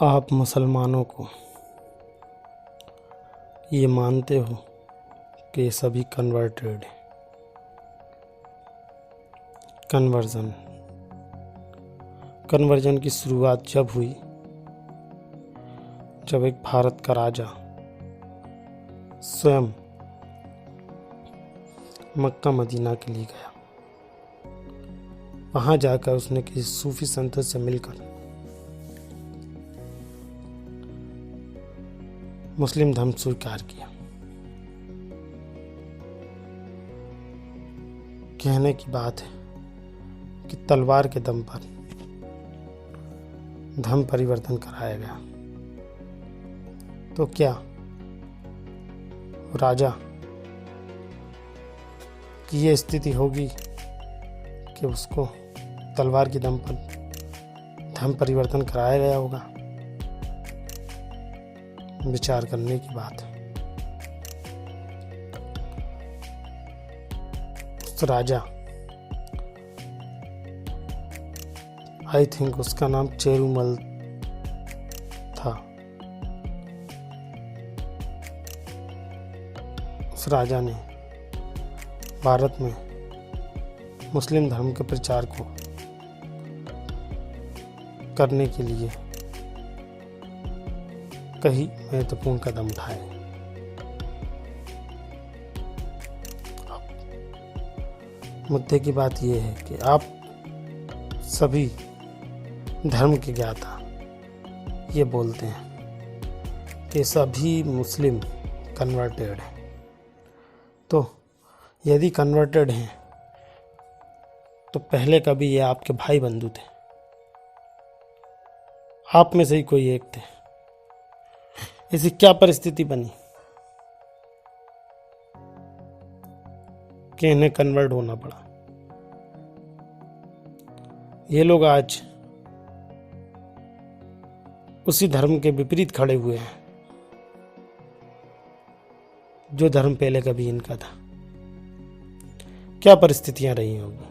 आप मुसलमानों को ये मानते हो कि ये सभी कन्वर्टेड हैं। कन्वर्जन की शुरुआत जब हुई, जब एक भारत का राजा स्वयं मक्का मदीना के लिए गया। वहां जाकर उसने किसी सूफी संत से मिलकर मुस्लिम धर्म स्वीकार किया। कहने की बात है कि तलवार के दम पर धर्म परिवर्तन कराया गया। तो क्या राजा की ये स्थिति होगी कि उसको तलवार के दम पर धर्म परिवर्तन कराया गया होगा? विचार करने की बात है। उस राजा, आई थिंक उसका नाम चेरुमल था, उस राजा ने भारत में मुस्लिम धर्म के प्रचार को करने के लिए कई महत्वपूर्ण कदम उठाए। मुद्दे की बात यह है कि आप सभी धर्म के ज्ञाता ये बोलते हैं कि सभी मुस्लिम कन्वर्टेड हैं। तो यदि कन्वर्टेड हैं तो पहले कभी ये आपके भाई बंधु थे, आप में से ही कोई एक थे। ऐसी क्या परिस्थिति बनी कि इन्हें कन्वर्ट होना पड़ा? ये लोग आज उसी धर्म के विपरीत खड़े हुए हैं जो धर्म पहले कभी इनका था। क्या परिस्थितियां रही होंगी?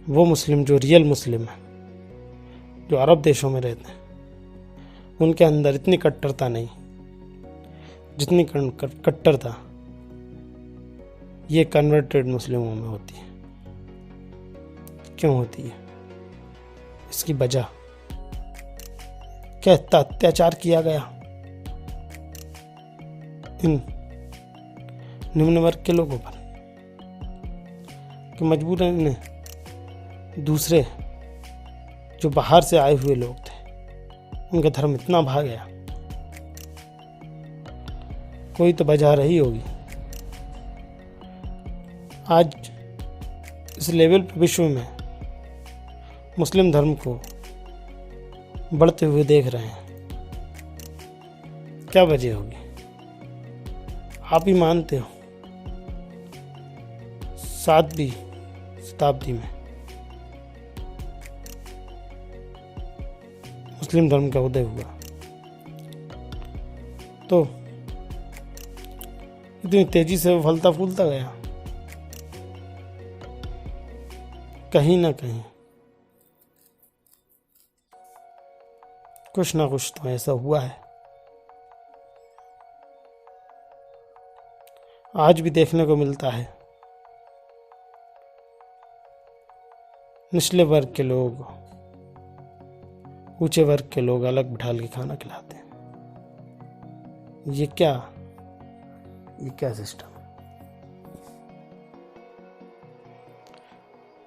वो मुस्लिम जो रियल मुस्लिम है, जो अरब देशों में रहते हैं, उनके अंदर इतनी कट्टरता नहीं जितनी कट्टरता ये कन्वर्टेड मुस्लिमों में होती है। क्यों होती है? इसकी वजह क्या? इतना अत्याचार किया गया इन निम्न वर्ग के लोगों पर कि मजबूरन इन्हें दूसरे जो बाहर से आए हुए लोग थे उनका धर्म इतना भा गया। कोई तो वजह रही होगी। आज इस लेवल पर विश्व में मुस्लिम धर्म को बढ़ते हुए देख रहे हैं। क्या वजह होगी? आप ही मानते हो 7वीं शताब्दी में मुस्लिम धर्म का उदय हुआ, तो इतनी तेजी से वो फलता फूलता गया। कहीं ना कहीं कुछ ना कुछ तो ऐसा हुआ है। आज भी देखने को मिलता है निचले वर्ग के लोग ऊंचे वर्ग के लोग अलग बिठा के खाना खिलाते हैं। ये क्या सिस्टम?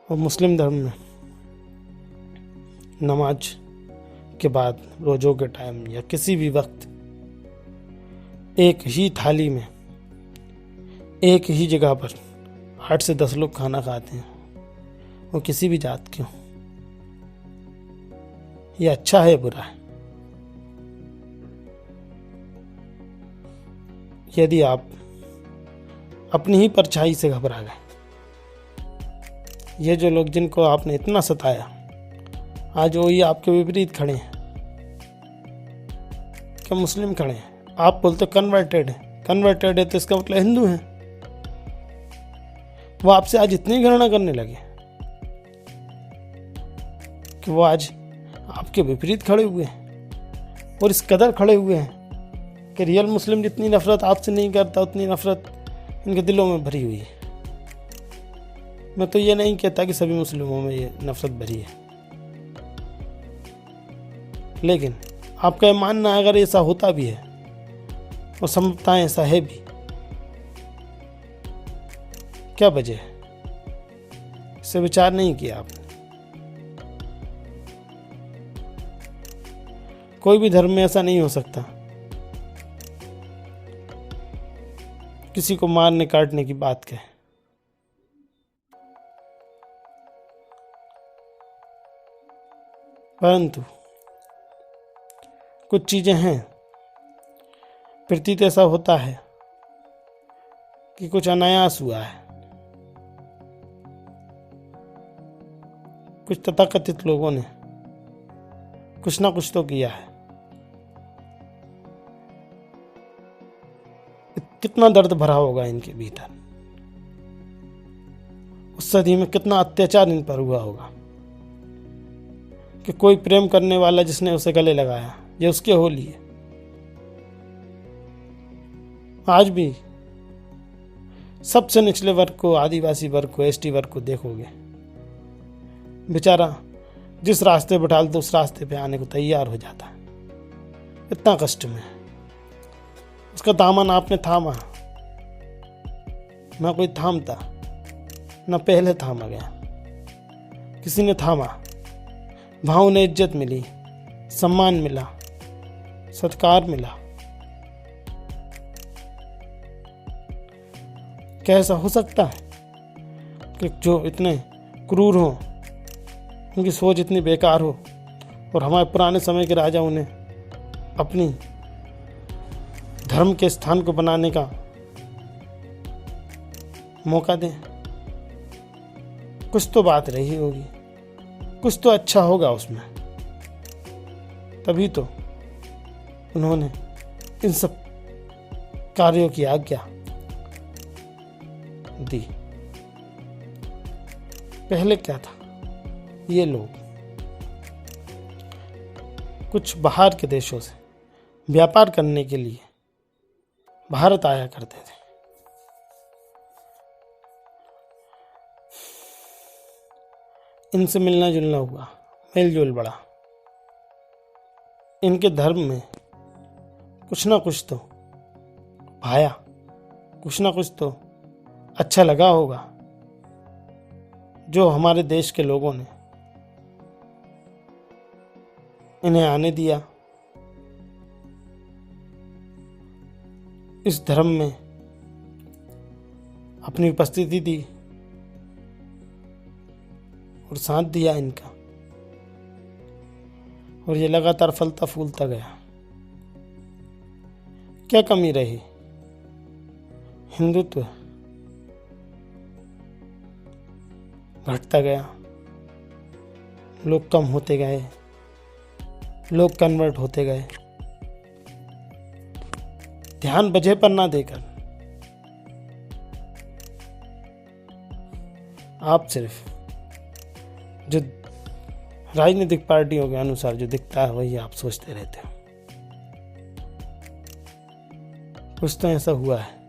और मुस्लिम धर्म में नमाज के बाद रोजों के टाइम या किसी भी वक्त एक ही थाली में एक ही जगह पर 8 से 10 लोग खाना खाते हैं, वो किसी भी जात के हों। ये अच्छा है बुरा है? यदि आप अपनी ही परछाई से घबरा गए, ये जो लोग जिनको आपने इतना सताया आज वही आपके विपरीत खड़े हैं। क्या मुस्लिम खड़े हैं? आप बोलते कन्वर्टेड है तो इसका मतलब हिंदू हैं। वो आपसे आज इतनी घृणा करने लगे कि वो आज आपके विपरीत खड़े हुए हैं, और इस कदर खड़े हुए हैं कि रियल मुस्लिम जितनी नफरत आपसे नहीं करता उतनी नफरत इनके दिलों में भरी हुई है। मैं तो ये नहीं कहता कि सभी मुस्लिमों में ये नफरत भरी है, लेकिन आपका ये मानना है अगर ऐसा होता भी है और संभवतः ऐसा है भी, क्या वजह है? इससे विचार नहीं किया आपने। कोई भी धर्म में ऐसा नहीं हो सकता किसी को मारने काटने की बात कहे। परंतु कुछ चीजें हैं, प्रतीत ऐसा होता है कि कुछ अनायास हुआ है। कुछ तथाकथित लोगों ने कुछ ना कुछ तो किया है। कितना दर्द भरा होगा इनके भीतर, उस सदी में कितना अत्याचार इन पर हुआ होगा कि कोई प्रेम करने वाला जिसने उसे गले लगाया, ये उसके हो लिए। आज भी सबसे निचले वर्ग को, आदिवासी वर्ग को, एसटी वर्ग को देखोगे, बेचारा जिस रास्ते पे डाल दो उस रास्ते पे आने को तैयार हो जाता है। इतना कष्ट में उसका दामन आपने थामा, ना कोई थामता, ना पहले थामा गया, किसी ने थामा। वहां उन्हें इज्जत मिली, सम्मान मिला, सत्कार मिला। क्या ऐसा हो सकता है कि जो इतने क्रूर हों, उनकी सोच इतनी बेकार हो, और हमारे पुराने समय के राजा उन्हें अपनी धर्म के स्थान को बनाने का मौका दें? कुछ तो बात रही होगी, कुछ तो अच्छा होगा उसमें, तभी तो उन्होंने इन सब कार्यों की आज्ञा दी। पहले क्या था, ये लोग कुछ बाहर के देशों से व्यापार करने के लिए भारत आया करते थे। इनसे मिलना जुलना हुआ, मेल जोल बढ़ा। इनके धर्म में कुछ ना कुछ तो भाया, कुछ ना कुछ तो अच्छा लगा होगा, जो हमारे देश के लोगों ने इन्हें आने दिया। इस धर्म में अपनी उपस्थिति दी और साथ दिया इनका, और ये लगातार फलता फूलता गया। क्या कमी रही? हिंदुत्व घटता गया, लोग कम होते गए, लोग कन्वर्ट होते गए, ध्यान वजह पर ना देकर आप सिर्फ जो राजनीतिक पार्टियों के अनुसार जो दिखता है वही आप सोचते रहते हो। कुछ तो ऐसा हुआ है